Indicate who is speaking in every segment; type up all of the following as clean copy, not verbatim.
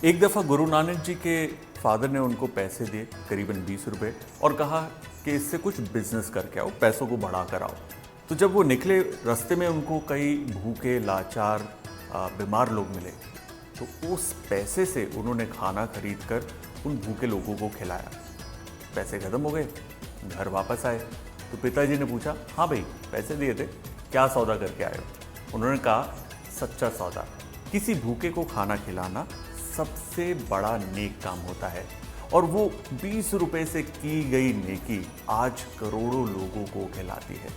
Speaker 1: एक दफ़ा गुरु नानक जी के फादर ने उनको पैसे दिए करीबन 20 रुपये और कहा कि इससे कुछ बिजनेस करके आओ, पैसों को बढ़ा कर आओ। तो जब वो निकले रास्ते में उनको कई भूखे लाचार बीमार लोग मिले, तो उस पैसे से उन्होंने खाना खरीद कर उन भूखे लोगों को खिलाया। पैसे ख़त्म हो गए, घर वापस आए तो पिताजी ने पूछा, हाँ भाई पैसे दिए थे, क्या सौदा करके आए हो? उन्होंने कहा, सच्चा सौदा, किसी भूखे को खाना खिलाना सबसे बड़ा नेक काम होता है। और वो 20 रुपए से की गई नेकी आज करोड़ों लोगों को खिलाती है,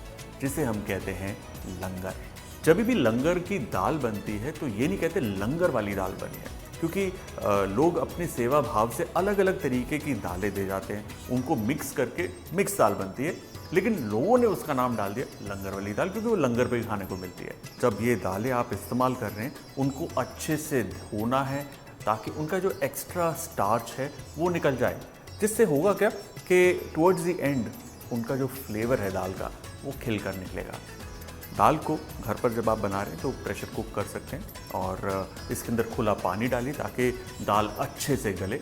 Speaker 1: जिसे हम कहते हैं लंगर। जब भी लंगर की दाल बनती है तो ये नहीं कहते लंगर वाली दाल बनी है, क्योंकि लोग अपने सेवा भाव से अलग अलग तरीके की दालें दे जाते हैं, उनको मिक्स करके मिक्स दाल बनती है, लेकिन लोगों ने उसका नाम डाल दिया लंगर वाली दाल, क्योंकि वो लंगर पे ही खाने को मिलती है। जब ये दालें आप इस्तेमाल कर रहे हैं, उनको अच्छे से धोना है ताकि उनका जो एक्स्ट्रा स्टार्च है वो निकल जाए, जिससे होगा क्या कि टुवर्ड्स द एंड उनका जो फ्लेवर है दाल का वो खिल कर निकलेगा। दाल को घर पर जब आप बना रहे हैं तो प्रेशर कुक कर सकते हैं और इसके अंदर खुला पानी डालिए ताकि दाल अच्छे से गले।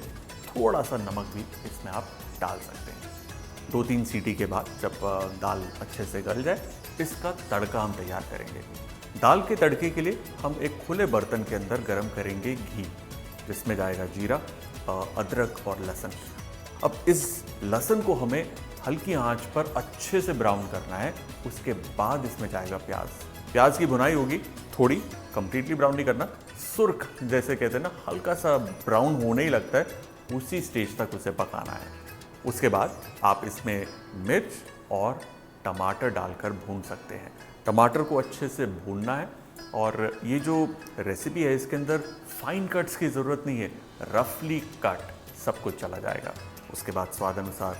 Speaker 1: थोड़ा सा नमक भी इसमें आप डाल सकते हैं। 2-3 सीटी के बाद जब दाल अच्छे से गल जाए, इसका तड़का हम तैयार करेंगे। दाल के तड़के के लिए हम एक खुले बर्तन के अंदर गरम करेंगे घी, जिसमें जाएगा जीरा, अदरक और लहसुन। अब इस लहसुन को हमें हल्की आंच पर अच्छे से ब्राउन करना है। उसके बाद इसमें जाएगा प्याज। प्याज की भुनाई होगी थोड़ी, कंप्लीटली ब्राउन नहीं करना, सुर्ख जैसे कहते हैं ना, हल्का सा ब्राउन होने ही लगता है, उसी स्टेज तक उसे पकाना है। उसके बाद आप इसमें मिर्च और टमाटर डालकर भून सकते हैं। टमाटर को अच्छे से भूनना है और ये जो रेसिपी है इसके अंदर फाइन कट्स की ज़रूरत नहीं है, रफली कट सब कुछ चला जाएगा। उसके बाद स्वाद अनुसार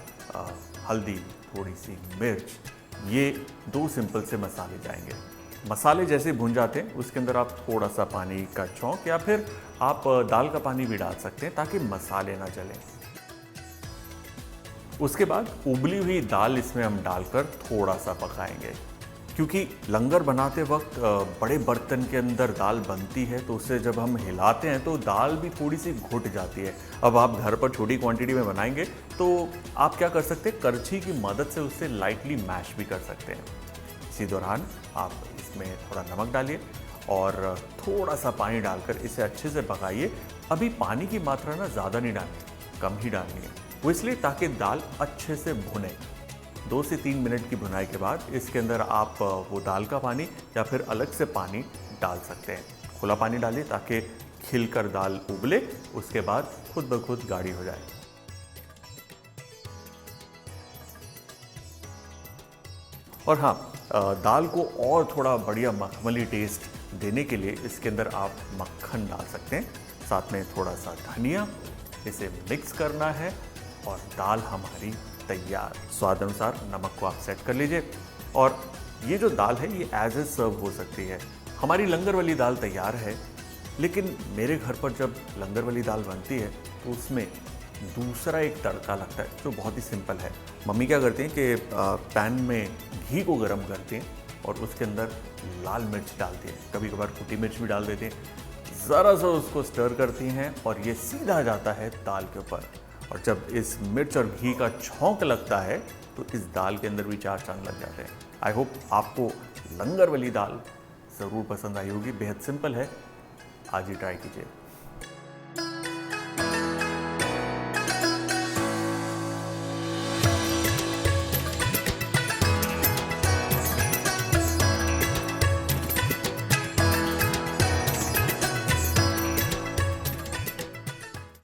Speaker 1: हल्दी, थोड़ी सी मिर्च, ये 2 सिंपल से मसाले जाएंगे। मसाले जैसे भुन जाते हैं उसके अंदर आप थोड़ा सा पानी का छौंक या फिर आप दाल का पानी भी डाल सकते हैं ताकि मसाले ना जलें। उसके बाद उबली हुई दाल इसमें हम डालकर थोड़ा सा पकाएंगे, क्योंकि लंगर बनाते वक्त बड़े बर्तन के अंदर दाल बनती है तो उसे जब हम हिलाते हैं तो दाल भी थोड़ी सी घुट जाती है। अब आप घर पर छोटी क्वांटिटी में बनाएंगे तो आप क्या कर सकते हैं, करछी की मदद से उससे लाइटली मैश भी कर सकते हैं। इसी दौरान आप इसमें थोड़ा नमक डालिए और थोड़ा सा पानी डालकर इसे अच्छे से पकाइए। अभी पानी की मात्रा ना ज़्यादा नहीं डालनी, कम ही डालनी है, वो इसलिए ताकि दाल अच्छे से भुने। 2 से 3 मिनट की भुनाई के बाद इसके अंदर आप वो दाल का पानी या फिर अलग से पानी डाल सकते हैं। खुला पानी डालिए ताकि खिलकर दाल उबले, उसके बाद खुद ब खुद गाढ़ी हो जाए। और हाँ, दाल को और थोड़ा बढ़िया मखमली टेस्ट देने के लिए इसके अंदर आप मक्खन डाल सकते हैं, साथ में थोड़ा सा धनिया। इसे मिक्स करना है और दाल हमारी तैयार। स्वाद अनुसार नमक को आप सेट कर लीजिए और ये जो दाल है ये एज ए सर्व हो सकती है। हमारी लंगर वाली दाल तैयार है, लेकिन मेरे घर पर जब लंगर वाली दाल बनती है तो उसमें दूसरा एक तड़का लगता है जो बहुत ही सिंपल है। मम्मी क्या करती हैं कि पैन में घी को गर्म करती हैं और उसके अंदर लाल मिर्च डालती हैं, कभी कभार कुटी मिर्च भी डाल देती हैं, ज़रा सा उसको स्टर करती हैं और ये सीधा जाता है दाल के ऊपर। और जब इस मिर्च और घी का छौंक लगता है तो इस दाल के अंदर भी 4 चांद लग जाते हैं। आई होप आपको लंगर वाली दाल ज़रूर पसंद आई होगी। बेहद सिंपल है, आज ही ट्राई कीजिए।